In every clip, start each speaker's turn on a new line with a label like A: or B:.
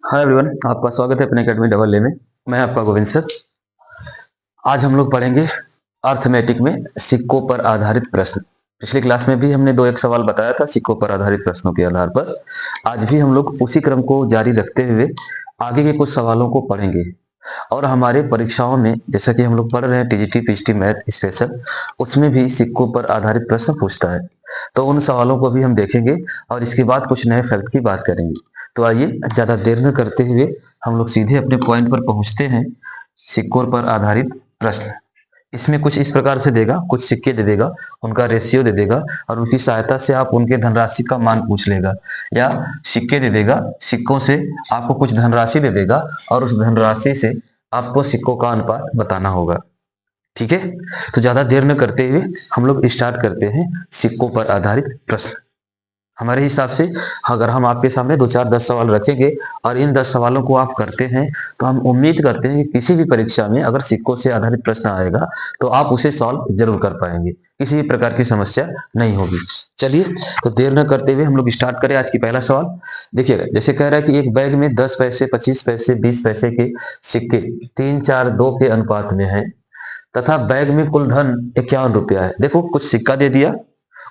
A: Hi everyone, आपका स्वागत है अपने अकेडमी डबल ए में। मैं आपका गोविंद सर। आज हम लोग पढ़ेंगे अर्थमेटिक में सिक्कों पर आधारित प्रश्न। पिछली क्लास में भी हमने दो एक सवाल बताया था सिक्कों पर आधारित प्रश्नों के आधार पर। आज भी हम लोग उसी क्रम को जारी रखते हुए आगे के कुछ सवालों को पढ़ेंगे। और हमारे परीक्षाओं में जैसा कि हम लोग पढ़ रहे हैं टीजीटी पीएचडी मैथ स्पेशल, उसमें भी सिक्कों पर आधारित प्रश्न पूछता है। तो उन सवालों को भी हम देखेंगे और इसके बाद कुछ नए फैक्ट की बात करेंगे। तो आइए ज्यादा देर न करते हुए हम लोग सीधे अपने पॉइंट पर पहुंचते हैं। सिक्कों पर आधारित प्रश्न इसमें कुछ इस प्रकार से देगा, कुछ सिक्के दे देगा, उनका रेशियो दे देगा और उनकी सहायता से आप उनके धनराशि का मान पूछ लेगा। या सिक्के दे देगा, सिक्कों से आपको कुछ धनराशि दे देगा और उस धनराशि से आपको सिक्कों का अनुपात बताना होगा। ठीक है, तो ज्यादा देर न करते हुए हम लोग स्टार्ट करते हैं सिक्कों पर आधारित प्रश्न। हमारे हिसाब से अगर हम आपके सामने 2 4 10 सवाल रखेंगे और इन 10 सवालों को आप करते हैं तो हम उम्मीद करते हैं कि किसी भी परीक्षा में अगर सिक्कों से आधारित प्रश्न आएगा तो आप उसे सॉल्व जरूर कर पाएंगे, किसी भी प्रकार की समस्या नहीं होगी। चलिए, तो देर न करते हुए हम लोग स्टार्ट करें आज की पहला सवाल। देखिएगा, जैसे कह रहा है कि एक बैग में 10 पैसे, 25 पैसे, 20 पैसे के सिक्के 3 4 2 के अनुपात में है तथा बैग में कुल धन 51 रुपया है। देखो, कुछ सिक्का दे दिया,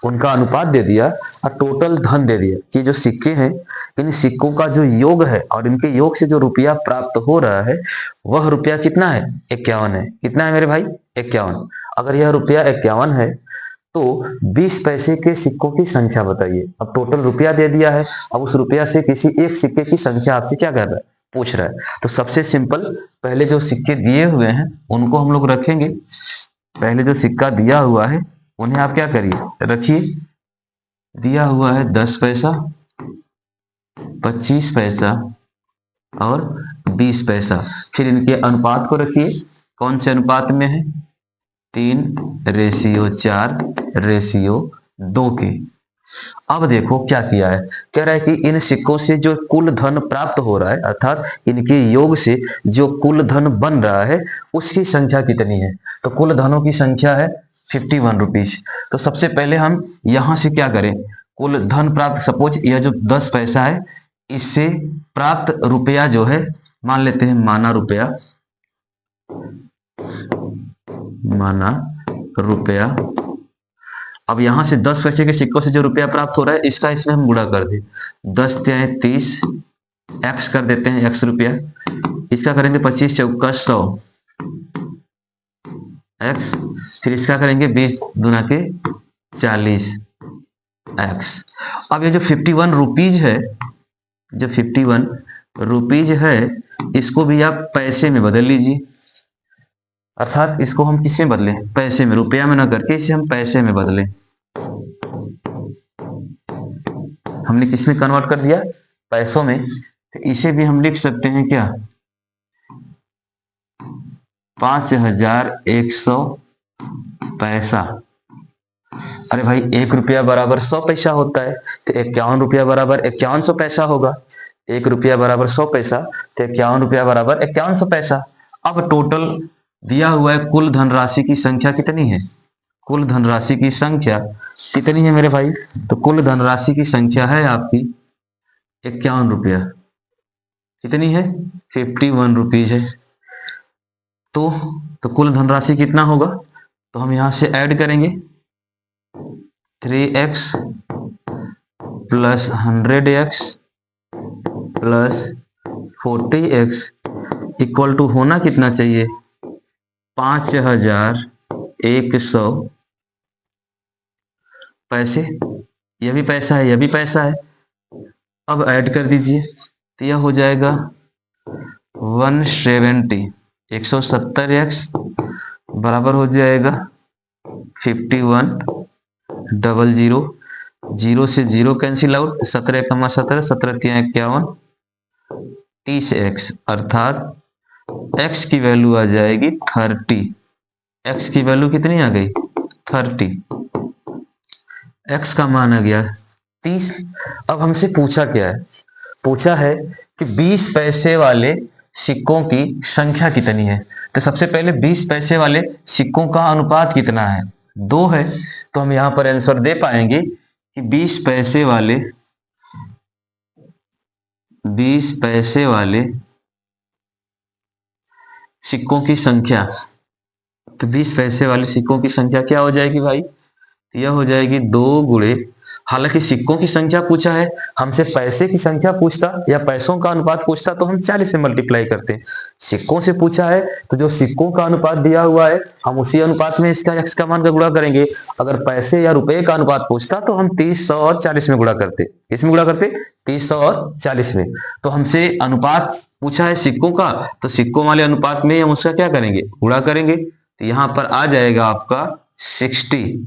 A: उनका अनुपात दे दिया और टोटल धन दे दिया कि जो सिक्के हैं, इन सिक्कों का जो योग है और इनके योग से जो रुपया प्राप्त हो रहा है वह रुपया कितना है? 51 है। कितना है मेरे भाई? 51। अगर यह रुपया 51 है तो 20 पैसे के सिक्कों की संख्या बताइए। अब टोटल रुपया दे दिया है, अब उस रुपया से किसी एक सिक्के की संख्या आपसे क्या कर रहा है? पूछ रहा है। तो सबसे सिंपल, पहले जो सिक्के दिए हुए हैं उनको हम लोग रखेंगे। पहले जो सिक्का दिया हुआ है उन्हें आप क्या करिए? रखिए। दिया हुआ है 10 पैसा, 25 पैसा और 20 पैसा। फिर इनके अनुपात को रखिए। कौन से अनुपात में है? 3:4:2 के। अब देखो क्या किया है। कह रहा है कि इन सिक्कों से जो कुल धन प्राप्त हो रहा है, अर्थात इनके योग से जो कुल धन बन रहा है उसकी संख्या कितनी है? तो कुल धनों की संख्या है 51 रुपीज। तो सबसे पहले हम यहां से क्या करें? कुल धन प्राप्त, सपोज यह जो 10 पैसा है इससे प्राप्त रुपया जो है, मान लेते हैं माना रुपया, माना रुपया। अब यहां से 10 पैसे के सिक्कों से जो रुपया प्राप्त हो रहा है इसका इसमें हम गुणा कर दें। 10 × 30, एक्स कर देते हैं, एक्स रुपया। इसका करेंगे 25 × 4 = 100 एक्स। फिर इसका करेंगे 20 × 40 एक्स। अब ये जो 51 रुपीज है, जो 51 रुपीज है, इसको भी आप पैसे में बदल लीजिए। अर्थात इसको हम किसमें बदलें? पैसे में। रुपया में ना करके इसे हम पैसे में बदलें। हमने किसमें कन्वर्ट कर दिया? पैसों में। तो इसे भी हम लिख सकते हैं क्या? 5100 पैसा। अरे भाई, 1 रुपया बराबर 100 पैसा होता है, तो 51 रुपया बराबर 5100 पैसा होगा। 1 रुपया बराबर 100 पैसा, तो 51 रुपया बराबर 5100 पैसा। अब टोटल दिया हुआ है, कुल धनराशि की संख्या कितनी है? कुल धनराशि की संख्या कितनी है मेरे भाई? तो कुल धनराशि की संख्या है आपकी 51 रुपया। कितनी है? 51 रुपीज है। तो कुल धनराशि कितना होगा? तो हम यहां से ऐड करेंगे 3x + 100x + 40x equal to होना कितना चाहिए? 5100 पैसे। यह भी पैसा है, यह भी पैसा है। अब ऐड कर दीजिए तो यह हो जाएगा 170, 170x बराबर हो जाएगा 5100। 0 से 0 कैंसिल आउट, 17 × 17, 17 × 51, 30x। अर्थात x की वैल्यू आ जाएगी 30। x की वैल्यू कितनी आ गई? 30। x का मान आ गया 30। अब हमसे पूछा क्या है? पूछा है कि 20 पैसे वाले सिक्कों की संख्या कितनी है। तो सबसे पहले 20 पैसे वाले सिक्कों का अनुपात कितना है? 2 है। तो हम यहां पर आंसर दे पाएंगे कि 20 पैसे वाले 20 पैसे वाले सिक्कों की संख्या, तो 20 पैसे वाले सिक्कों की संख्या क्या हो जाएगी भाई? यह हो जाएगी 2 गुणे, हालांकि सिक्कों की संख्या पूछा है, हमसे पैसे की संख्या पूछता या पैसों का अनुपात पूछता तो हम 40 में मल्टीप्लाई करते। सिक्कों से पूछा है तो जो सिक्कों का अनुपात दिया हुआ है हम उसी अनुपात में इसका x का मान का गुणा करेंगे। अगर पैसे या रुपए का अनुपात पूछता तो हम 30, 100 और 40 में गुणा करते। किसमें गुणा करते? 30, 100 और 40 में। तो हमसे अनुपात पूछा है सिक्कों का, तो सिक्कों वाले अनुपात में हम उसका क्या करेंगे? गुणा करेंगे। तो यहां पर आ जाएगा आपका 60,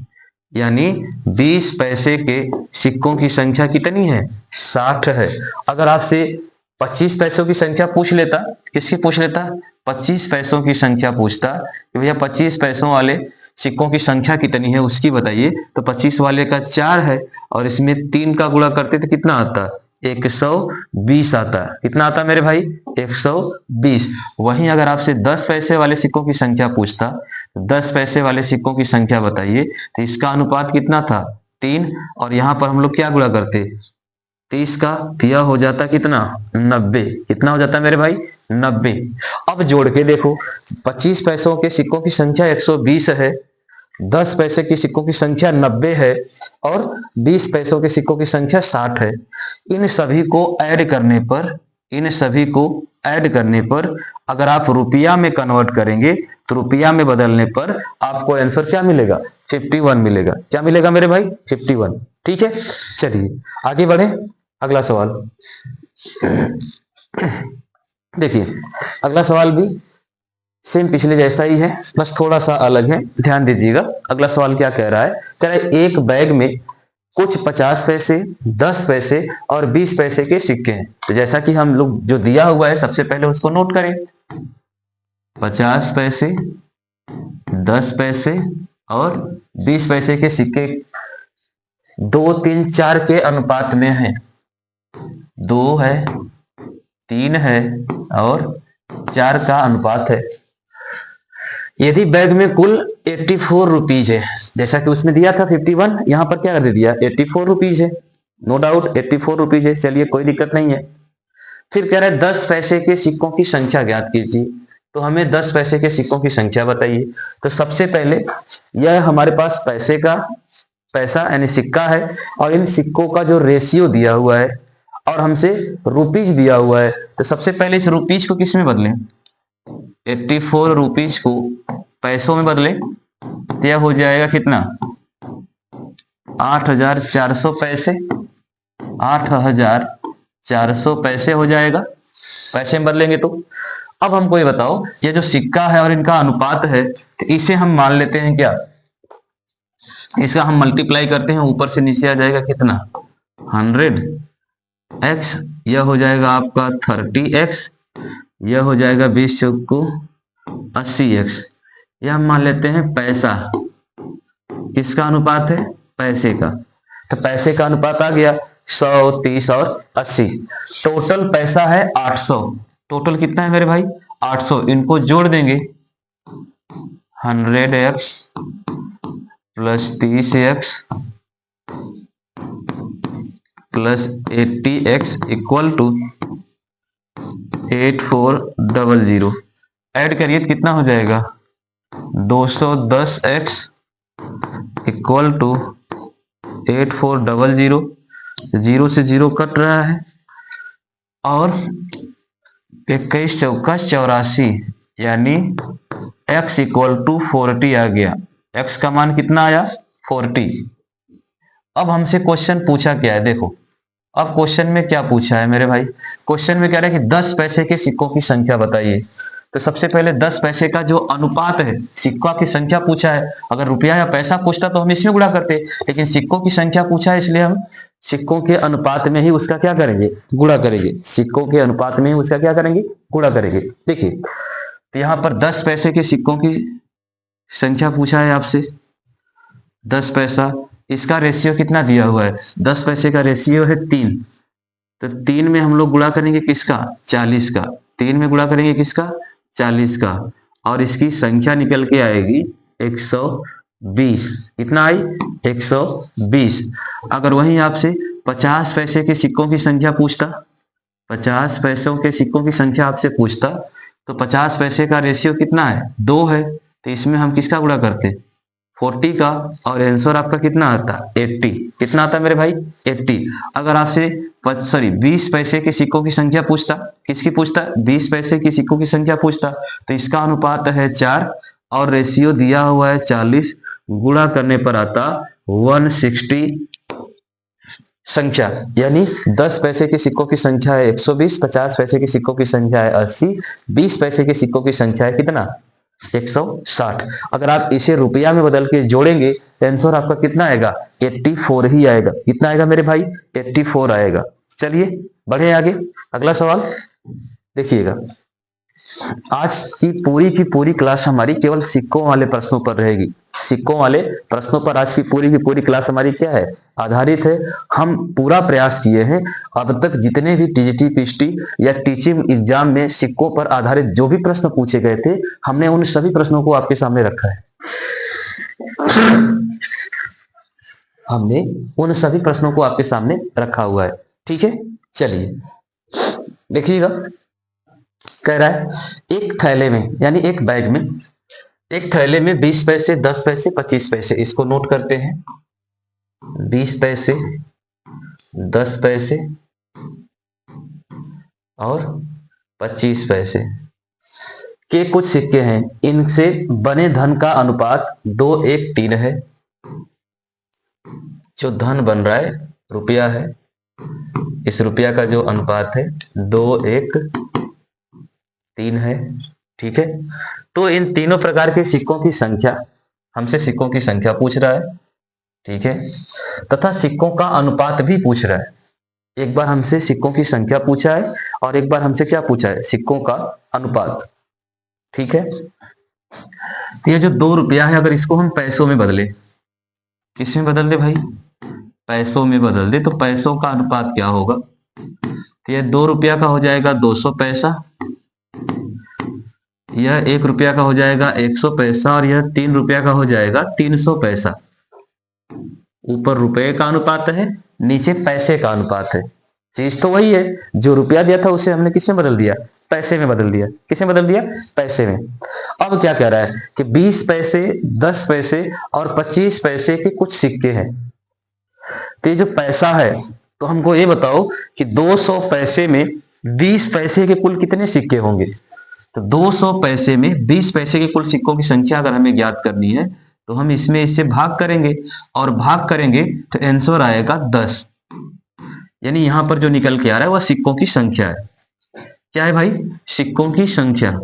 A: यानी 20 पैसे के सिक्कों की संख्या कितनी है? 60 है। अगर आपसे 25 पैसों की संख्या पूछ लेता, किसकी पूछ लेता? 25 पैसों की संख्या पूछता कि भैया 25 पैसों वाले सिक्कों की संख्या कितनी है उसकी बताइए, तो 25 वाले का 4 है और इसमें 3 का गुणा करते तो कितना आता? 120 आता। कितना आता मेरे भाई? 120। वहीं अगर आपसे 10 पैसे वाले सिक्कों की संख्या पूछता, 10 पैसे वाले सिक्कों की संख्या बताइए, तो इसका अनुपात कितना था? 3, और यहां पर हम लोग क्या गुणा करते? 30 का, यह हो जाता कितना? 90। कितना हो जाता मेरे भाई? 90। अब जोड़ के देखो, 25 पैसों के सिक्कों की संख्या 120 है, 10 पैसे के सिक्कों की संख्या 90 है और 20 पैसों के सिक्कों की संख्या 60 है। इन सभी को ऐड करने पर, इन सभी को ऐड करने पर अगर आप रुपया में कन्वर्ट करेंगे तो रुपया में बदलने पर आपको आंसर क्या मिलेगा? 51 मिलेगा। क्या मिलेगा मेरे भाई? 51। ठीक है, चलिए आगे बढ़े। अगला सवाल देखिए, अगला सवाल भी सेम पिछले जैसा ही है, बस थोड़ा सा अलग है, ध्यान दीजिएगा। अगला सवाल क्या कह रहा है? कह रहा है एक बैग में कुछ 50 पैसे, 10 पैसे और 20 पैसे के सिक्के हैं। तो जैसा कि हम लोग जो दिया हुआ है सबसे पहले उसको नोट करें। 50 पैसे, 10 पैसे और 20 पैसे के सिक्के 2, 3, 4 के अनुपात में है। 2 है, 3 है और 4 का अनुपात है। यदि बैग में कुल 84 रुपीज है, जैसा कि उसमें दिया था 51, यहां पर क्या कर दिया? 84 रुपीज है। नो डाउट 84 रुपीज है, चलिए कोई दिक्कत नहीं है। फिर कह रहा है 10 पैसे के सिक्कों की संख्या ज्ञात कीजिए। तो हमें 10 पैसे के सिक्कों की संख्या बताइए। तो सबसे पहले यह हमारे पास पैसे का, पैसा यानी सिक्का है और इन सिक्कों का जो रेशियो दिया हुआ है और हमसे रुपीज दिया हुआ है, तो सबसे पहले इस रुपीज को किस में बदलें? 84 रुपीज को पैसों में बदले, यह हो जाएगा कितना? 8,400 पैसे। 8,400 पैसे हो जाएगा पैसे में बदलेंगे तो। अब हमको ये बताओ, ये जो सिक्का है और इनका अनुपात है, तो इसे हम मान लेते हैं क्या? इसका हम मल्टीप्लाई करते हैं, ऊपर से नीचे आ जाएगा कितना? 100x, यह हो जाएगा आपका 30x, यह हो जाएगा 20 चौको 80x। यह हम मान लेते हैं पैसा। किसका अनुपात है? पैसे का। तो पैसे का अनुपात आ गया 100, 30 और 80। टोटल पैसा है 800। टोटल कितना है मेरे भाई? 800। इनको जोड़ देंगे, 100x plus 30x plus 80x equal to 8400। Add करिए तो कितना हो जाएगा? 210x equal to 8400। जीरो से जीरो कट रहा है और 21 चौका 84, यानी x इक्वल टू 40 आ गया। x का मान कितना आया? 40। अब हमसे क्वेश्चन पूछा क्या है? देखो, अब क्वेश्चन में क्या पूछा है मेरे भाई? क्वेश्चन में कह रहा है कि 10 पैसे के सिक्कों की संख्या बताइए। तो सबसे पहले 10 पैसे का जो अनुपात है, सिक्का की संख्या पूछा है, अगर रुपया या पैसा पूछता तो हम इसमें गुणा करते, लेकिन सिक्कों की संख्या पूछा है इसलिए हम सिक्कों के अनुपात में ही उसका क्या करेंगे? गुणा करेंगे। सिक्कों के अनुपात में ही उसका क्या करेंगे? गुणा करेंगे। देखिए, तो यहां पर 10 पैसे के सिक्कों की संख्या पूछा है आपसे। 10 पैसा, इसका रेशियो कितना दिया हुआ है? 10 पैसे का रेशियो है 3। तो 3 में हम लोग गुणा करेंगे किसका? 40 का। 3 में गुणा करेंगे किसका? 40 का। और इसकी संख्या निकल के आएगी 120। कितना आई? 120। अगर वहीं आपसे 50 पैसे के सिक्कों की संख्या पूछता, 50 पैसों के सिक्कों की संख्या आपसे पूछता तो 50 पैसे का रेशियो कितना है, 2 है, तो इसमें हम किसका गुणा करते, 40 का, और आंसर आपका कितना आता, 80। कितना आता मेरे भाई, 80। अगर आपसे 20 पैसे के सिक्कों की संख्या पूछता, किसकी पूछता, 20 पैसे की सिक्कों की संख्या पूछता, तो इसका अनुपात है 4 और रेशियो दिया हुआ है 40, गुणा करने पर आता 160 संख्या, यानी 10 पैसे के सिक्कों की संख्या है 120, 50 पैसे के सिक्कों की संख्या है 80, 20 पैसे के सिक्कों की संख्या है कितना, 160। अगर आप इसे रुपया में बदल के जोड़ेंगे तो आंसर आपका कितना आएगा, 84 ही आएगा। कितना आएगा मेरे भाई, 84 आएगा। चलिए बढ़े आगे, अगला सवाल देखिएगा। आज की पूरी क्लास हमारी केवल सिक्कों वाले प्रश्नों पर रहेगी। सिक्कों वाले प्रश्नों पर आज की पूरी क्लास हमारी क्या है, आधारित है। हम पूरा प्रयास किए हैं अब तक जितने भी टीजीटी पीएचडी या टीचिंग एग्जाम में सिक्कों पर आधारित जो भी प्रश्न पूछे गए थे, हमने उन सभी प्रश्नों को आपके सामने रखा है। हमने उन सभी प्रश्नों को आपके सामने रखा हुआ है, ठीक है। चलिए देखिएगा, कह रहा है एक थैले में, यानी एक बैग में, एक थैले में 20 पैसे, 10 पैसे, 25 पैसे, इसको नोट करते हैं। 20 पैसे, 10 पैसे और 25 पैसे के कुछ सिक्के हैं। इनसे बने धन का अनुपात 2:1:3 है। जो धन बन रहा है रुपया है, इस रुपया का जो अनुपात है 2:1:3 है, ठीक है। तो इन तीनों प्रकार के सिक्कों की संख्या, हमसे सिक्कों की संख्या पूछ रहा है, ठीक है, तथा सिक्कों का अनुपात भी पूछ रहा है। एक बार हमसे सिक्कों की संख्या पूछा है और एक बार हमसे क्या पूछा है, सिक्कों का अनुपात, ठीक है। तो ये जो 2 रुपया है, अगर इसको हम पैसों में बदले, किस में बदल दे भाई, पैसों में बदल दे, तो पैसों का अनुपात क्या होगा, तो यह 2 रुपया का हो जाएगा 200 पैसा, यह 1 रुपया का हो जाएगा 100 पैसा, और यह 3 रुपया का हो जाएगा 300 पैसा। ऊपर रुपए का अनुपात है, नीचे पैसे का अनुपात है। चीज तो वही है, जो रुपया दिया था उसे हमने किस में बदल दिया, पैसे में बदल दिया। किस में बदल दिया, पैसे में। अब क्या कह रहा है कि 20 पैसे, 10 पैसे और 25 पैसे के कुछ सिक्के हैं। तो ये जो पैसा है, तो हमको ये बताओ कि 200 पैसे में 20 पैसे के कुल कितने सिक्के होंगे। तो 200 पैसे में 20 पैसे के कुल सिक्कों की संख्या अगर हमें ज्ञात करनी है, तो हम इसमें इससे भाग करेंगे, और भाग करेंगे तो आंसर आएगा 10। यानी यहां पर जो निकल के आ रहा है वह सिक्कों की संख्या है। क्या है भाई, सिक्कों की संख्या।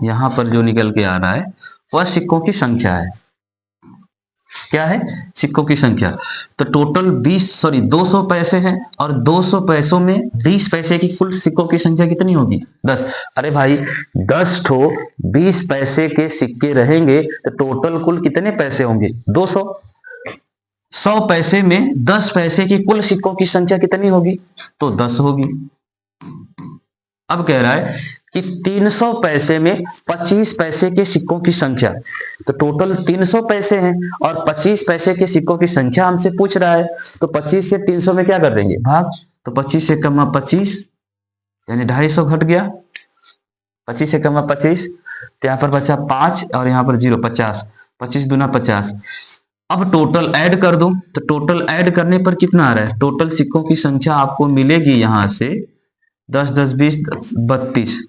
A: यहां पर जो निकल के आ रहा है वह सिक्कों की संख्या है। क्या है, सिक्कों की संख्या। तो टोटल 200 पैसे हैं, और 200 पैसों में 20 पैसे की कुल सिक्कों की संख्या कितनी होगी, 10। अरे भाई 10 ठो 20 पैसे के सिक्के रहेंगे तो टोटल कुल कितने पैसे होंगे, 200। 100 पैसे में 10 पैसे की कुल सिक्कों की संख्या कितनी होगी, तो 10 होगी। अब कह रहा है कि 300 पैसे में 25 पैसे के सिक्कों की संख्या, तो टोटल 300 पैसे हैं और 25 पैसे के सिक्कों की संख्या हमसे पूछ रहा है। तो 25 से 300 में क्या कर देंगे, भाग। तो 25 से कमा 25 यानी 250 घट गया। 25 से कमा 25, तो यहाँ पर बचा 5 और यहाँ पर 0, 50। 25 दूना 50। अब टोटल ऐड कर दूं, तो टोटल ऐड करने पर कितना आ रहा है, टोटल सिक्कों की संख्या आपको मिलेगी यहां से 10, 10, 20, 32।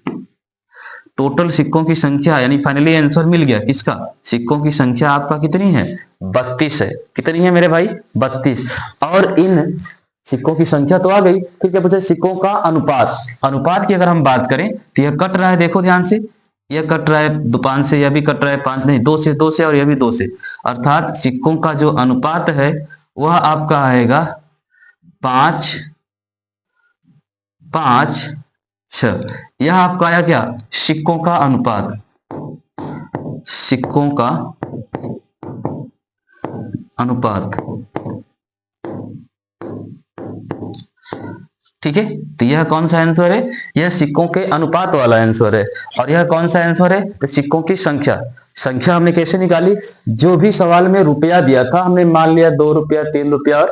A: टोटल सिक्कों की संख्या, यानी फाइनली आंसर मिल गया किसका, सिक्कों की संख्या आपका कितनी है, 32 है। कितनी है मेरे भाई, 32। और इन सिक्कों की संख्या तो आ गई, ठीक है। पूछे सिक्कों का अनुपात। अनुपात की अगर हम बात करें तो यह कट रहा है, देखो ध्यान से, यह कट रहा है 5 से, यह भी कट रहा है 5 नहीं 2 से, 2 से, और यह भी 2 से। अर्थात सिक्कों का जो अनुपात है वह आपका आएगा 5, 5, 6। यह आपका आया क्या, सिक्कों का अनुपात। सिक्कों का अनुपात। ठीक है, तो यह कौन सा आंसर है? यह सिक्कों के अनुपात वाला आंसर है। और यह कौन सा आंसर है? तो सिक्कों की संख्या। संख्या हमने कैसे निकाली? जो भी सवाल में रुपया दिया था, हमने मान लिया 2 रुपया, 3 रुपया और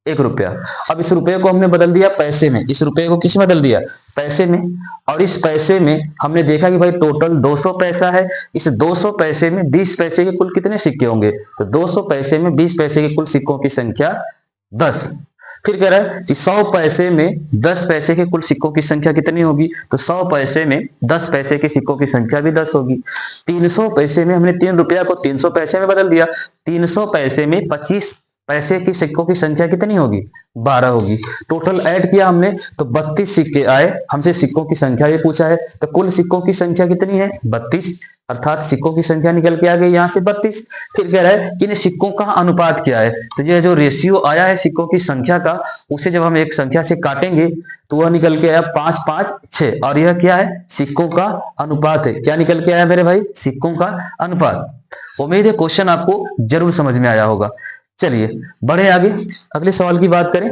A: 1 रुपया। अब इस रुपये को हमने बदल दिया पैसे में। इस रुपये को किस में बदल दिया? पैसे में। और इस पैसे में हमने देखा कि भाई टोटल 200 पैसा है। इस 200 पैसे में 20 पैसे के कुल कितने सिक्के होंगे? तो 200 पैसे में 20 पैसे के कुल सिक्कों की संख्या 10। फिर कह रहा है कि 100 पैसे में 10 पैसे के कुल सिक्कों की संख्या कितनी होगी? तो 100 पैसे में 10 पैसे के सिक्कों की संख्या भी 10 होगी। 300 पैसे में हमने 3 रुपया को 300 पैसे में बदल दिया। 300 पैसे में 25 पैसे की सिक्कों की संख्या कितनी होगी? 12 होगी। टोटल ऐड किया हमने तो 32 सिक्के आए। हमसे सिक्कों की संख्या भी पूछा है, तो कुल सिक्कों की संख्या कितनी है? 32, अर्थात सिक्कों की संख्या निकल के आ गई यहाँ से 32। फिर कह रहा है कि इन सिक्कों का अनुपात क्या है? तो ये जो रेशियो आया है सिक्कों की संख्या का, उसे जब हम एक संख्या से काटेंगे तो वह निकल के आया 5, 5, 6। और यह क्या है? सिक्कों का अनुपात है। क्या निकल के आया मेरे भाई? सिक्कों का अनुपात। उम्मीद है क्वेश्चन आपको जरूर समझ में आया होगा। चलिए बढ़े आगे, अगले सवाल की बात करें।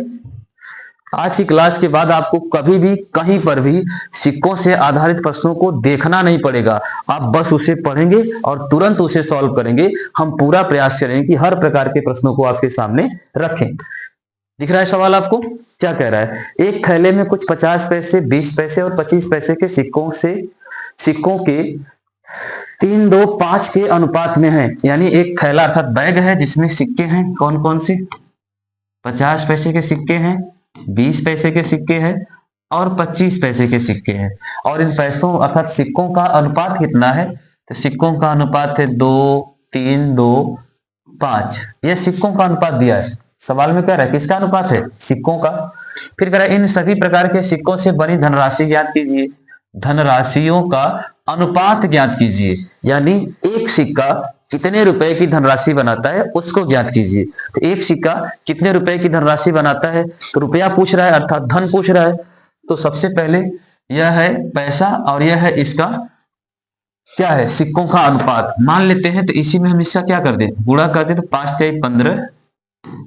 A: आज की क्लास के बाद आपको कभी भी कहीं पर भी सिक्कों से आधारित प्रश्नों को देखना नहीं पड़ेगा। आप बस उसे पढ़ेंगे और तुरंत उसे सॉल्व करेंगे। हम पूरा प्रयास करेंगे कि हर प्रकार के प्रश्नों को आपके सामने रखें। दिख रहा है सवाल आपको? क्या कह रहा है? एक थैले में कुछ 50 पैसे, 20 पैसे और 25 पैसे के सिक्कों के 3, 2, 5 के अनुपात में है। यानी एक थैला अर्थात बैग है जिसमें सिक्के हैं। कौन कौन से? 50 पैसे के सिक्के हैं, 20 पैसे के सिक्के हैं और 25 पैसे के सिक्के हैं। और इन पैसों अर्थात सिक्कों का अनुपात कितना है? तो सिक्कों का अनुपात है 2, 3, 2, 5। यह सिक्कों का अनुपात दिया है। सवाल में कह रहा है किसका अनुपात है? सिक्कों का। फिर कह रहा है इन सभी प्रकार के सिक्कों से बनी धनराशि ज्ञात कीजिए। धनराशियों का अनुपात ज्ञात कीजिए। यानी एक सिक्का कितने रुपए की धनराशि बनाता है उसको ज्ञात कीजिए। तो एक सिक्का कितने रुपए की धनराशि बनाता है? तो रुपया पूछ रहा है अर्थात धन पूछ रहा है। तो सबसे पहले यह है पैसा और यह है इसका क्या है? सिक्कों का अनुपात मान लेते हैं। तो इसी में हम इसका क्या कर दें? गुणा कर दें। तो 5 × 15,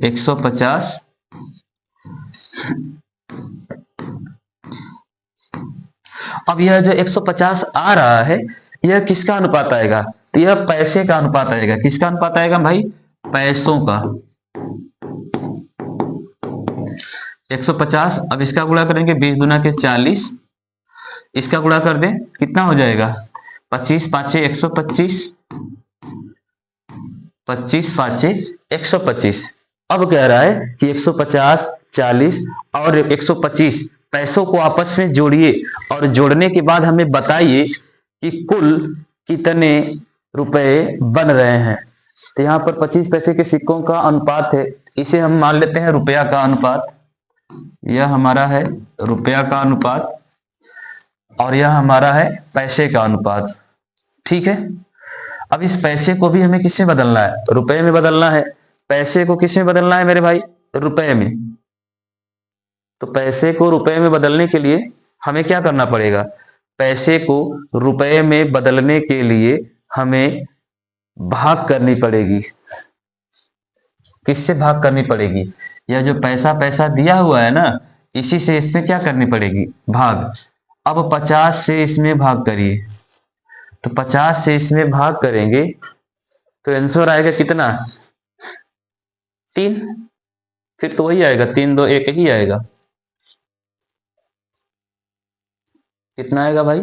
A: 150। अब यह जो 150 आ रहा है यह किसका अनुपात आएगा? तो यह पैसे का अनुपात आएगा। किसका अनुपात आएगा भाई? पैसों का। 150, अब इसका गुणा करेंगे 20 दूना के 40। इसका गुणा कर दें कितना हो जाएगा? 25, 5, 125। 25, 5, 125। अब कह रहा है कि 150, 40 और 125 पैसों को आपस में जोड़िए और जोड़ने के बाद हमें बताइए कि कुल कितने रुपए बन रहे हैं। तो यहाँ पर 25 पैसे के सिक्कों का अनुपात है, इसे हम मान लेते हैं रुपया का अनुपात। यह हमारा है रुपया का अनुपात और यह हमारा है पैसे का अनुपात। ठीक है, अब इस पैसे को भी हमें किससे बदलना है? रुपए में बदलना है। पैसे को किस में बदलना है मेरे भाई? रुपए में। तो पैसे को रुपए में बदलने के लिए हमें क्या करना पड़ेगा? पैसे को रुपए में बदलने के लिए हमें भाग करनी पड़ेगी। किससे भाग करनी पड़ेगी? यह जो पैसा दिया हुआ है ना, इसी से इसमें क्या करनी पड़ेगी? भाग। अब 50 से इसमें भाग करिए। तो 50 से इसमें भाग करेंगे तो आंसर आएगा कितना? 3। फिर तो वही आएगा 3, 2, 1 ही आएगा। कितना आएगा भाई?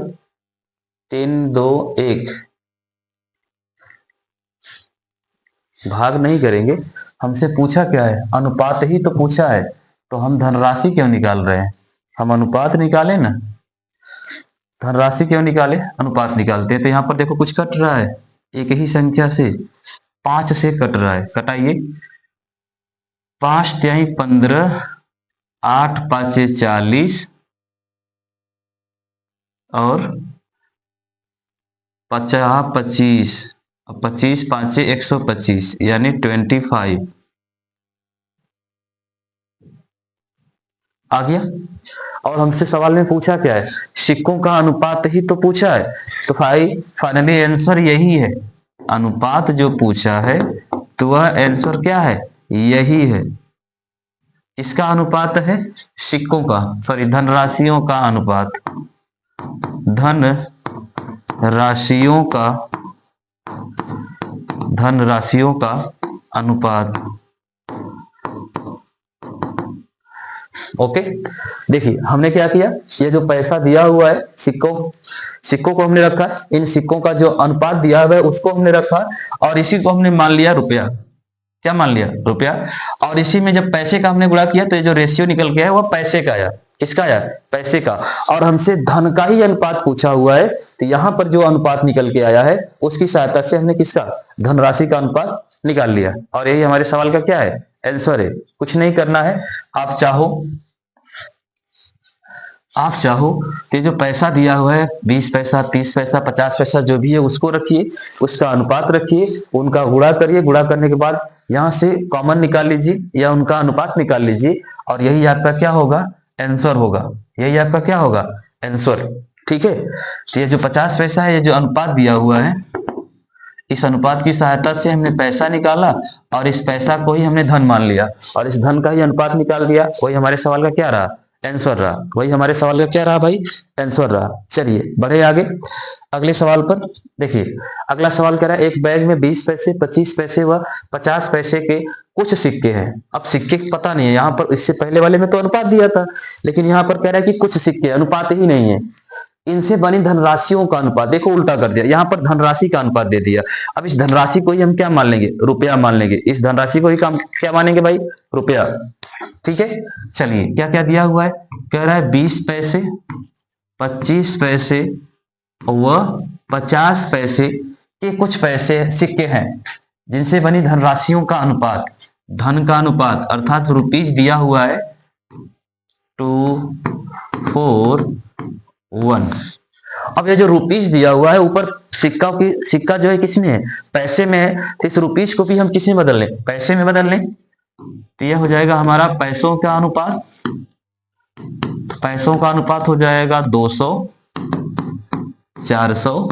A: 3, 2, 1। भाग नहीं करेंगे। हमसे पूछा क्या है? अनुपात ही तो पूछा है। तो हम धनराशि क्यों निकाल रहे हैं? हम अनुपात निकाले ना। धनराशि क्यों निकाले? अनुपात निकालते हैं। तो यहाँ पर देखो कुछ कट रहा है एक ही संख्या से, 5 से कट रहा है। कटाइए। 5 × 15, 8 × 5 = 40 और 50, 25, 25, 5 = 125 यानी 25 आ गया। और हमसे सवाल में पूछा क्या है? सिक्कों का अनुपात ही तो पूछा है। तो फाइनली आंसर यही है। अनुपात जो पूछा है तो वह आंसर क्या है? यही है। किसका अनुपात है? सिक्कों का, सॉरी धनराशियों का अनुपात, धन राशियों का, धनराशियों का अनुपात। ओके, देखिए हमने क्या किया, ये जो पैसा दिया हुआ है सिक्कों को हमने रखा, इन सिक्कों का जो अनुपात दिया हुआ है उसको हमने रखा, और इसी को हमने मान लिया रुपया। क्या मान लिया? रुपया। और इसी में जब पैसे का हमने गुणा किया तो ये जो रेशियो निकल के आया वो पैसे का आया। किसका आया? पैसे का। और हमसे धन का ही अनुपात पूछा हुआ है, तो यहां पर जो अनुपात निकल के आया है उसकी सहायता से हमने किसका? धनराशि का अनुपात निकाल लिया। और यही हमारे सवाल का क्या है? आंसर है। कुछ नहीं करना है, आप चाहो कि जो पैसा दिया हुआ है 20 पैसा, 30 पैसा, 50 पैसा जो भी है उसको रखिए, उसका अनुपात रखिए, उनका गुणा करिए, गुणा करने के बाद यहां से कॉमन निकाल लीजिए या उनका अनुपात निकाल लीजिए, और यही आपका क्या होगा? आंसर होगा। यही आपका क्या होगा? आंसर। ठीक है, तो ये जो 50 पैसा है, ये जो अनुपात दिया हुआ है, इस अनुपात की सहायता से हमने पैसा निकाला और इस पैसा को ही हमने धन मान लिया और इस धन का ही अनुपात निकाल दिया। वही हमारे सवाल का क्या रहा? आंसर रहा। वही हमारे सवाल का क्या रहा भाई? आंसर रहा। चलिए बढ़े आगे अगले सवाल पर। देखिए अगला सवाल कह रहा है एक बैग में 20 पैसे, 25 पैसे व 50 पैसे के कुछ सिक्के हैं। अब सिक्के पता नहीं है, यहाँ पर इससे पहले वाले में तो अनुपात दिया था, लेकिन यहाँ पर कह रहा है कि कुछ सिक्के, अनुपात ही नहीं है, इनसे बनी धनराशियों का अनुपात। देखो उल्टा कर दिया, यहाँ पर धनराशि का अनुपात दे दिया। अब इस धनराशि को ही हम क्या मान लेंगे? रुपया मान लेंगे। इस धनराशि को ही क्या मानेंगे भाई? रुपया। ठीक है, चलिए क्या क्या दिया हुआ है? कह रहा है 20 पैसे, 25 पैसे व 50 पैसे के कुछ पैसे सिक्के हैं जिनसे बनी धनराशियों का अनुपात, धन का अनुपात अर्थात रुपीज दिया हुआ है 241। अब ये जो रुपीज दिया हुआ है ऊपर सिक्का जो है किसमें है? पैसे में है, तो इस रुपीज को भी हम किस में बदल लें? पैसे में बदल लें, तो यह हो जाएगा हमारा पैसों का अनुपात। पैसों का अनुपात हो जाएगा 200, 400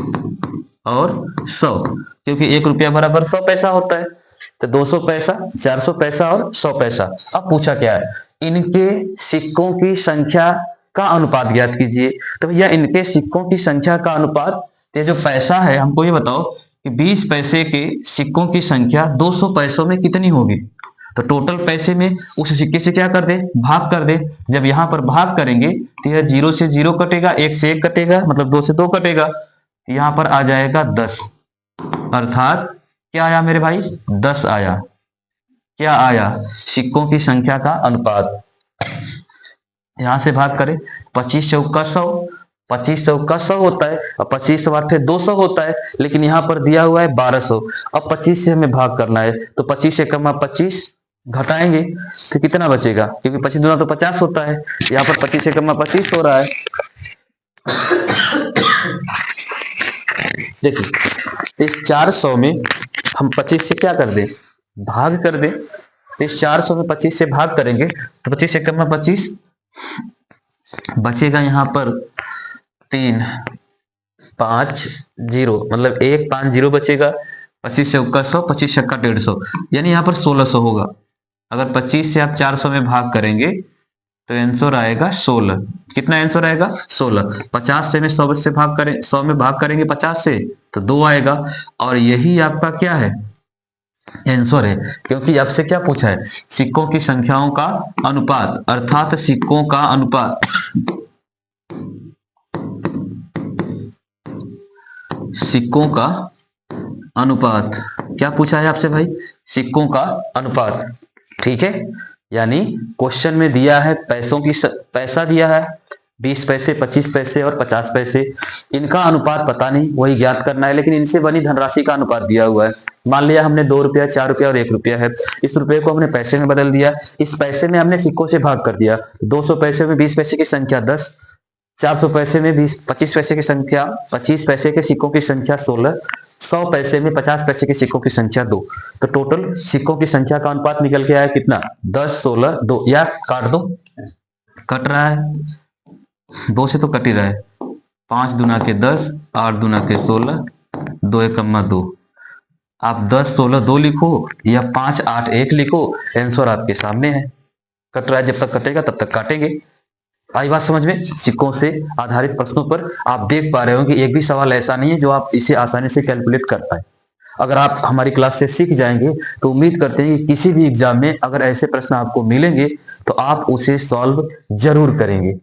A: और 100, क्योंकि 1 रुपया बराबर 100 पैसा होता है, तो 200 पैसा, 400 पैसा और 100 पैसा। अब पूछा क्या है? इनके सिक्कों की संख्या का अनुपात ज्ञात कीजिए। तो भैया इनके सिक्कों की संख्या का अनुपात, ये जो पैसा है हमको ये बताओ कि 20 पैसे के सिक्कों की संख्या 200 पैसों में कितनी होगी? तो टोटल पैसे में उस सिक्के से क्या कर दे? भाग कर दे। जब यहां पर भाग करेंगे तो यह 0 से 0 कटेगा, 1 से 1 कटेगा, मतलब 2 से 2 कटेगा, यहां पर आ जाएगा 10। अर्थात क्या आया मेरे भाई? 10 आया। क्या आया? सिक्कों की संख्या का अनुपात। यहां से भाग करें, 25 चौका 100, 25 चौका 100 होता है और 25 8 200 होता है, लेकिन यहाँ पर दिया हुआ है 1200। अब 25 से हमें भाग करना है, तो 25 से कमा 25 घटाएंगे तो कितना बचेगा? क्योंकि 25 दूना तो 50 होता है, यहाँ पर 25 से कमा 25 हो रहा है। देखिए इस 400 में हम 25 से क्या कर दें? भाग कर दें। इस 400 में 25 से भाग करेंगे तो 25 से कमा 25 बचेगा, यहाँ पर 3 5 0, मतलब 1 5 0 बचेगा। 25 से 100, 25 छक्का 150, यानी यहाँ पर 1600 होगा। अगर 25 से आप 400 में भाग करेंगे तो आंसर आएगा 16। कितना आंसर आएगा? 16। 50 से में 100 से भाग करें, 100 में भाग करेंगे 50 से तो 2 आएगा, और यही आपका क्या है? आंसर है। क्योंकि आपसे क्या पूछा है? सिक्कों की संख्याओं का अनुपात, अर्थात सिक्कों का अनुपात। सिक्कों का अनुपात क्या पूछा है आपसे भाई? सिक्कों का अनुपात। ठीक है, यानी क्वेश्चन में दिया है पैसों की पैसा दिया है 20 पैसे, 25 पैसे और 50 पैसे, इनका अनुपात पता नहीं, वही ज्ञात करना है, लेकिन इनसे बनी धनराशि का अनुपात दिया हुआ है। मान लिया हमने 2 रुपया, 4 रुपया और 1 रुपया है, इस रुपये को हमने पैसे में बदल दिया, इस पैसे में हमने सिक्कों से भाग कर दिया। 200 पैसे में 20 पैसे की संख्या 10, 400 पैसे में 25 पैसे की संख्या, 25 पैसे के सिक्कों की संख्या 16, 100 पैसे में 50 पैसे के सिक्कों की संख्या 2। तो टोटल सिक्कों की संख्या का अनुपात निकल के आया कितना? 10, 16, 2, या काट दो, कट रहा है 2 से तो कट ही रहा है। 5 दूना के 10, 8 दूना के 16, 2 एकम्मा 2। आप 10 16 2 लिखो या 5 8 1 लिखो, आंसर आपके सामने है। कट रहा है, जब तक कटेगा तब तक काटेंगे। आई बात समझ में? सिक्कों से आधारित प्रश्नों पर आप देख पा रहे हो कि एक भी सवाल ऐसा नहीं है जो आप इसे आसानी से कैलकुलेट कर पाए। अगर आप हमारी क्लास से सीख जाएंगे तो उम्मीद करते हैं कि किसी भी एग्जाम में अगर ऐसे प्रश्न आपको मिलेंगे तो आप उसे सॉल्व जरूर करेंगे।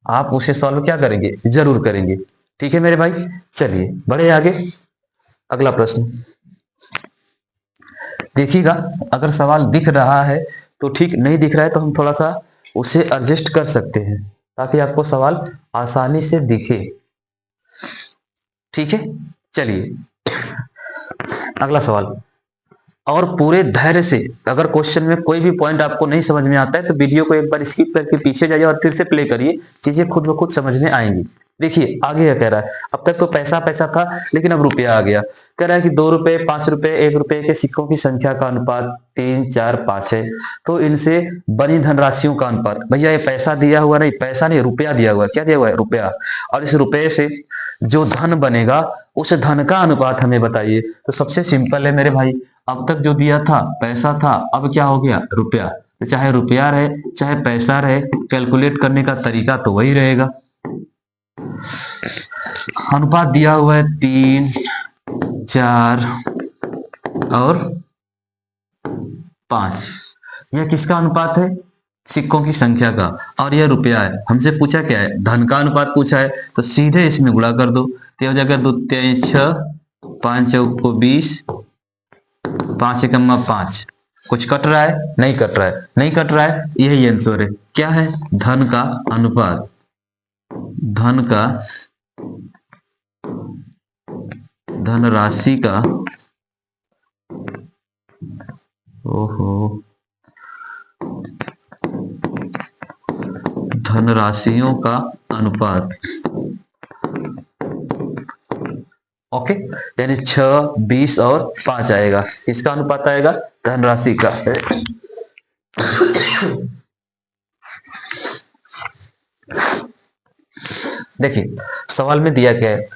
A: आप उसे सॉल्व क्या करेंगे? जरूर करेंगे। ठीक है मेरे भाई, चलिए बढ़े आगे। अगला प्रश्न देखिएगा। अगर सवाल दिख रहा है तो ठीक, नहीं दिख रहा है तो हम थोड़ा सा उसे एडजस्ट कर सकते हैं ताकि आपको सवाल आसानी से दिखे। ठीक है, चलिए अगला सवाल। और पूरे धैर्य से, अगर क्वेश्चन में कोई भी पॉइंट आपको नहीं समझ में आता है तो वीडियो को एक बार स्किप करके पीछे जाइए और फिर से प्ले करिए, चीजें खुद ब खुद समझ में आएंगी। देखिए आगे क्या कह रहा है। अब तक तो पैसा पैसा था, लेकिन अब रुपया आ गया। कह रहा है कि 2 रुपए, 5 रुपए, 1 रुपए के सिक्कों की संख्या का अनुपात 3, 4, 5 है। तो इनसे बनी धनराशियों का अनुपात। भैया ये पैसा दिया हुआ नहीं, पैसा नहीं, रुपया दिया हुआ है। क्या दिया हुआ है? रुपया। और इस रुपये से जो धन बनेगा उस धन का अनुपात हमें बताइए। तो सबसे सिंपल है मेरे भाई, अब तक जो दिया था पैसा था, अब क्या हो गया? रुपया। तो चाहे रुपया रहे चाहे पैसा रहे, कैलकुलेट करने का तरीका तो वही रहेगा। अनुपात दिया हुआ है 3, 4 और 5। यह किसका अनुपात है? सिक्कों की संख्या का। और यह रुपया है। हमसे पूछा क्या है? धन का अनुपात पूछा है, तो सीधे इसमें गुणा कर दो। तो हो जाएगा 2 3 6, 5 चौको 20, 5 एकम्मा 5। कुछ कट रहा है? नहीं कट रहा है, नहीं कट रहा है, यही आंसर है। क्या है? धन का अनुपात। धन का, धनराशि का, ओहो, धनराशियों का अनुपात। ओके, यानी 6, 20 और 5 आएगा। किसका अनुपात आएगा? धनराशि का। देखिए सवाल में दिया क्या है?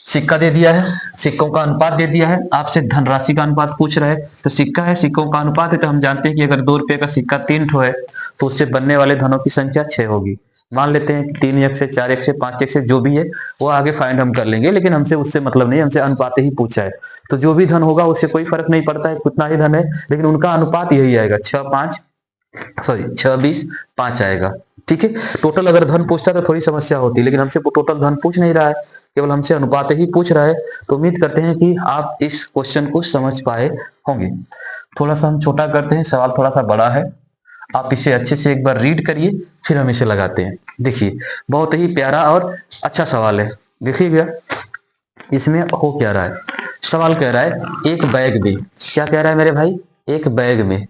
A: सिक्का दे दिया है, सिक्कों का अनुपात दे दिया है, आपसे धनराशि का अनुपात पूछ रहा है। तो सिक्का है, सिक्कों का अनुपात है, तो हम जानते हैं कि अगर 2 रुपए का सिक्का 3 ठो है तो उससे बनने वाले धनों की संख्या 6 होगी। मान लेते हैं 3 एक से, 4 एक से, 5 एक से, जो भी है वो आगे फाइंड हम कर लेंगे, लेकिन हमसे उससे मतलब नहीं, हमसे अनुपात ही पूछा है। तो जो भी धन होगा उससे कोई फर्क नहीं पड़ता है, कितना ही धन है, लेकिन उनका अनुपात यही आएगा, 6, 5, सॉरी 6, 20, 5 आएगा। ठीक है, टोटल अगर धन पूछता तो थोड़ी समस्या होती, लेकिन हमसे वो टोटल धन पूछ नहीं रहा है, केवल हमसे अनुपात ही पूछ रहा है। तो उम्मीद करते हैं कि आप इस क्वेश्चन को समझ पाए होंगे। थोड़ा सा हम छोटा करते हैं, सवाल थोड़ा सा बड़ा है, आप इसे अच्छे से एक बार रीड करिए, फिर हम इसे लगाते हैं। देखिए बहुत ही प्यारा और अच्छा सवाल है। देखिएगा इसमें हो क्या रहा है। सवाल कह रहा है एक बैग में, क्या कह रहा है मेरे भाई? एक बैग में,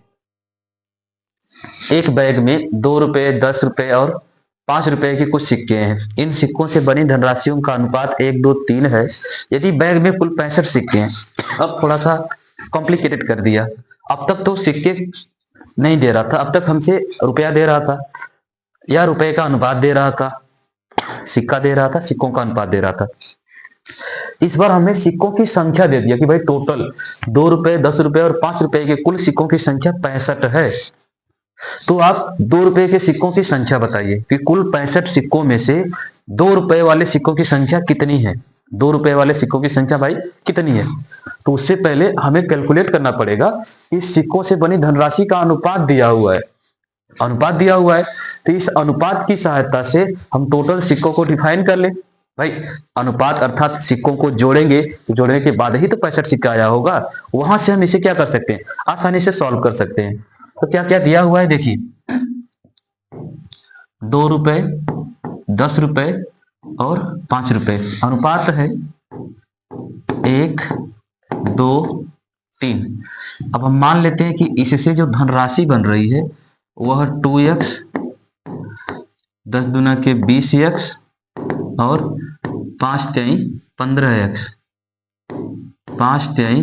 A: एक बैग में 2 रुपए, 10 रुपए और 5 रुपए के कुछ सिक्के हैं। इन सिक्कों से बनी धनराशियों का अनुपात 1, 2, 3 है। यदि बैग में कुल 65 सिक्के हैं। अब थोड़ा सा कॉम्प्लिकेटेड कर दिया। अब तक तो सिक्के नहीं दे रहा था, अब तक हमसे रुपया दे रहा था या रुपए का अनुपात दे रहा था, सिक्का दे रहा था, सिक्कों का अनुपात दे रहा था। इस बार हमें सिक्कों की संख्या दे दिया कि भाई टोटल 2 रुपए, 10 रुपए और 5 रुपए के कुल सिक्कों की संख्या 65 है। तो आप 2 रुपए के सिक्कों की संख्या बताइए कि कुल 65 सिक्कों में से 2 रुपए वाले सिक्कों की संख्या कितनी है? 2 रुपए वाले सिक्कों की संख्या भाई कितनी है? तो उससे पहले हमें कैलकुलेट करना पड़ेगा कि सिक्कों से बनी धनराशि का अनुपात दिया हुआ है, अनुपात दिया हुआ है। तो इस अनुपात की सहायता से हम टोटल सिक्कों को डिफाइन कर ले। भाई अनुपात अर्थात सिक्कों को जोड़ेंगे, जोड़ने के बाद ही तो 65 सिक्का आया होगा। वहां से हम इसे क्या कर सकते हैं? आसानी से सॉल्व कर सकते हैं। तो क्या क्या दिया हुआ है देखिए, 2 रुपए, 10 रुपए और 5 रुपए। अनुपात है 1, 2, 3। अब हम मान लेते हैं कि इससे जो धनराशि बन रही है वह 2x, 10 दूना के 20x और 5 तिहाई 15x, 5 तिहाई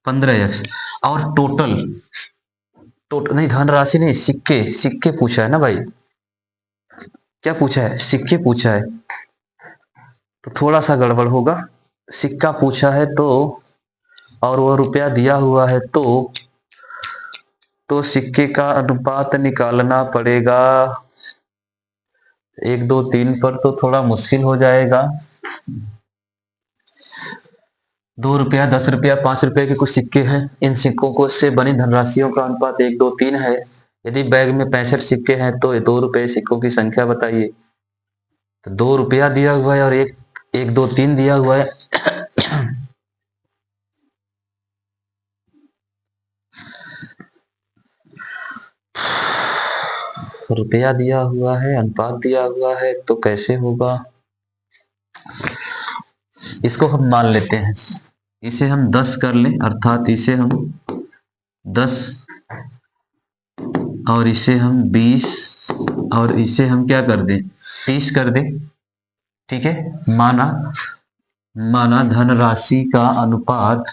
A: 15x। और टोटल नहीं, धनराशि नहीं, सिक्के, सिक्के पूछा है ना भाई। क्या पूछा है? सिक्के पूछा है, तो थोड़ा सा गड़बड़ होगा। सिक्का पूछा है तो, और वो रुपया दिया हुआ है तो तो सिक्के का अनुपात निकालना पड़ेगा। 1 2 3 पर तो थोड़ा मुश्किल हो जाएगा। 2 रुपया, 10 रुपया, 5 रुपए के कुछ सिक्के हैं। इन सिक्कों को से बनी धनराशियों का अनुपात 1 2 3 है। यदि बैग में 65 सिक्के हैं तो 2 रुपए सिक्कों की संख्या बताइए। तो 2 रुपया दिया हुआ है और 1 2 3 दिया हुआ है। रुपया दिया हुआ है, अनुपात दिया हुआ है, तो कैसे होगा? इसको हम मान लेते हैं, इसे हम 10 कर लें, अर्थात इसे हम 10 और इसे हम 20 और इसे हम क्या कर दें, 30 कर दें। ठीक है, माना धनराशि का अनुपात,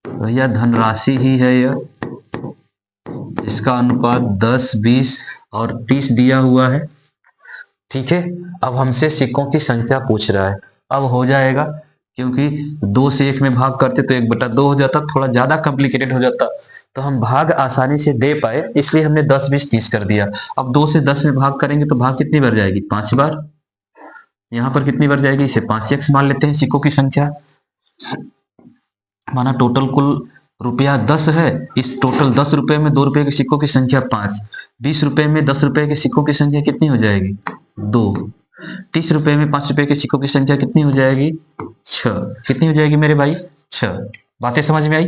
A: भैया धनराशि ही है यह, इसका अनुपात 10 20 और 30 दिया हुआ है। ठीक है, अब हमसे सिक्कों की संख्या पूछ रहा है। अब हो जाएगा, क्योंकि 2 से 1 में भाग करते तो 1/2 हो जाता, थोड़ा ज्यादा कॉम्प्लिकेटेड हो जाता, तो हम भाग आसानी से दे पाए, इसलिए हमने 10 20 30 कर दिया। अब 2 से 10 में भाग करेंगे तो भाग कितनी बार जाएगी, 5 बार। यहाँ पर कितनी बार जाएगी, इसे 5x मान लेते हैं सिक्कों की संख्या। माना टोटल कुल रुपया 10 है, इस टोटल 10 रुपए में 2 रुपए के सिक्कों की संख्या 5, 20 रुपए में 10 रुपए के सिक्कों की संख्या कितनी हो जाएगी, 2, 30 रुपए में 5 रुपए के सिक्कों की संख्या कितनी हो जाएगी, 6। कितनी हो जाएगी मेरे भाई, 6। बातें समझ में आई?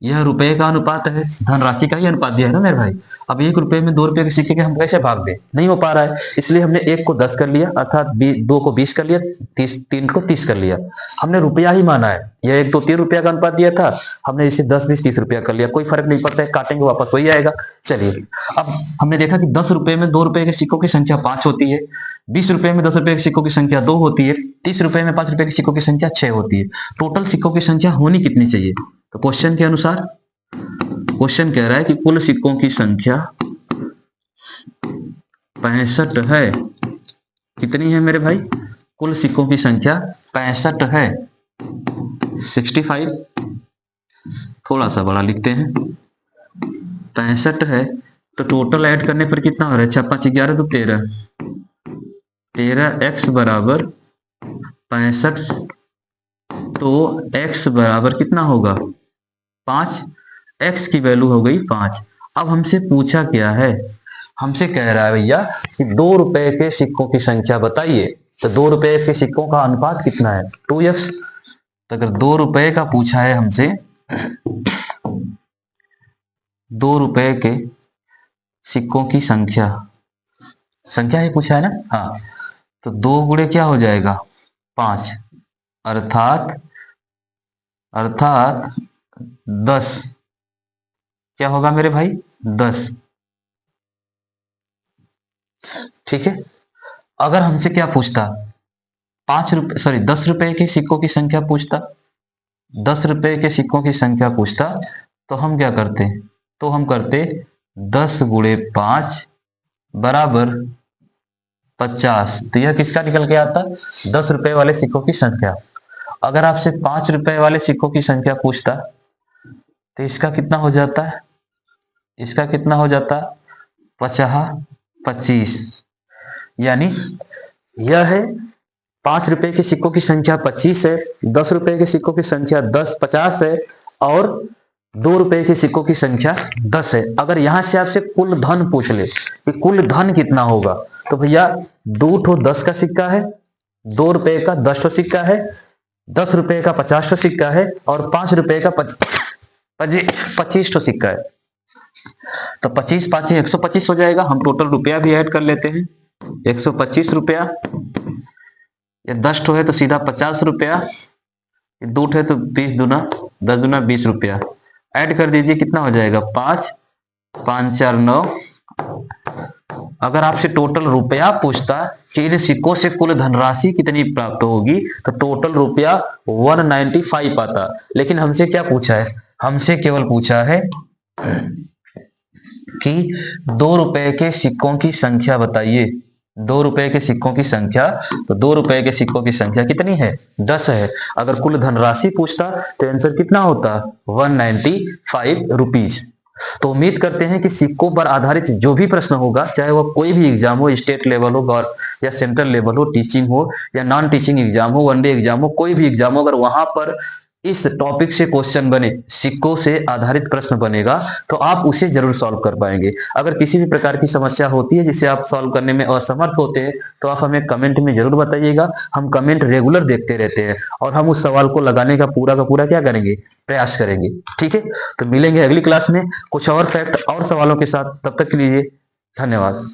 A: यह रुपए का अनुपात है, धनराशि का ही अनुपात दिया है ना मेरे भाई। अब 1 रुपए में 2 रुपए के सिक्के के हम कैसे भाग दें, नहीं हो पा रहा है, इसलिए हमने 1 को 10 कर लिया, अर्थात 2 को 20 कर लिया, 3 को 30 कर लिया। हमने रुपया ही माना है, यह 1 2 3 रुपया का अनुपात दिया था, हमने इसे 10 20 30 रुपया कर लिया, कोई फर्क नहीं पड़ता है, काटेंगे वापस वही आएगा। चलिए, अब हमने देखा कि 10 रुपए में 2 रुपए के सिक्कों की संख्या 5 होती है, 20 रुपए में 10 रुपए के सिक्कों की संख्या 2 होती है, 30 रुपए में 5 रुपए के सिक्कों की संख्या 6 होती है। टोटल सिक्कों की संख्या होनी कितनी चाहिए? तो क्वेश्चन के अनुसार, क्वेश्चन कह रहा है कि कुल सिक्कों की संख्या 65 है। कितनी है मेरे भाई, कुल सिक्कों की संख्या 65 है, 65, थोड़ा सा बड़ा लिखते हैं, 65 है। तो टोटल ऐड करने पर कितना हो रहा है, 6 5 11 तो 13, 13x बराबर 65, तो x बराबर कितना होगा, 5, x की वैल्यू हो गई 5। अब हमसे पूछा क्या है, हमसे कह रहा है भैया कि 2 रुपए के सिक्कों की संख्या बताइए। तो 2 रुपए के सिक्कों का अनुपात कितना है, 2x। तो अगर 2 रुपए का पूछा है हमसे, 2 रुपए के सिक्कों की संख्या ही पूछा है ना, हाँ, तो 2 गुणे क्या हो जाएगा, 5, अर्थात 10। क्या होगा मेरे भाई, 10। ठीक है, अगर हमसे क्या पूछता, 10 रुपए के सिक्कों की संख्या पूछता, 10 रुपए के सिक्कों की संख्या पूछता, तो हम क्या करते, 10 गुणे 5 बराबर 50। तो यह किसका निकल के आता, 10 रुपए वाले सिक्कों की संख्या। अगर आपसे 5 रुपए वाले सिक्कों की संख्या पूछता, तो इसका कितना हो जाता है, 50 25, यानी यह है 5 रुपए के सिक्कों की संख्या 25 है, 10 रुपए के सिक्कों की संख्या 50 है, और 2 रुपए के सिक्कों की संख्या 10 है। अगर यहां से आपसे कुल धन पूछ ले कि कुल धन कितना होगा, तो भैया 2 ठो 10 का सिक्का है, 2 रुपए का 10 ठो सिक्का है, 10 रुपए का 50 ठो सिक्का है, और 5 रुपए का 25 ठो सिक्का है। तो 25 5 125 हो जाएगा। हम टोटल रुपया भी ऐड कर लेते हैं, 125 रुपया, ये 10 ठो है तो सीधा 50 रुपया, 2 ठो है तो 30 दूना 10 दूना 20 रुपया। ऐड कर दीजिए, कितना हो जाएगा, 5 5 4 9। अगर आपसे टोटल रुपया पूछता कि इन सिक्कों से कुल धनराशि कितनी प्राप्त होगी, तो टोटल रुपया 195 आता। लेकिन हमसे क्या पूछा है, हमसे केवल पूछा है कि 2 रुपए के सिक्कों की संख्या बताइए। ₹2 के सिक्कों की संख्या, तो ₹2 के सिक्कों की संख्या कितनी है? 10 है। अगर कुल धनराशि पूछता तो आंसर कितना होता? 195 रुपीज। तो उम्मीद करते हैं कि सिक्कों पर आधारित जो भी प्रश्न होगा, चाहे वह कोई भी एग्जाम हो, स्टेट लेवल हो या सेंट्रल लेवल हो, टीचिंग हो या नॉन टीचिंग एग्जाम हो, वनडे एग्जाम हो, कोई भी एग्जाम हो, अगर वहां पर इस टॉपिक से क्वेश्चन बने, सिक्कों से आधारित प्रश्न बनेगा, तो आप उसे जरूर सॉल्व कर पाएंगे। अगर किसी भी प्रकार की समस्या होती है जिसे आप सॉल्व करने में असमर्थ होते हैं, तो आप हमें कमेंट में जरूर बताइएगा। हम कमेंट रेगुलर देखते रहते हैं और हम उस सवाल को लगाने का पूरा क्या करेंगे? प्रयास करेंगे। ठीक है, तो मिलेंगे अगली क्लास में कुछ और फैक्ट और सवालों के साथ। तब तक के लिए धन्यवाद।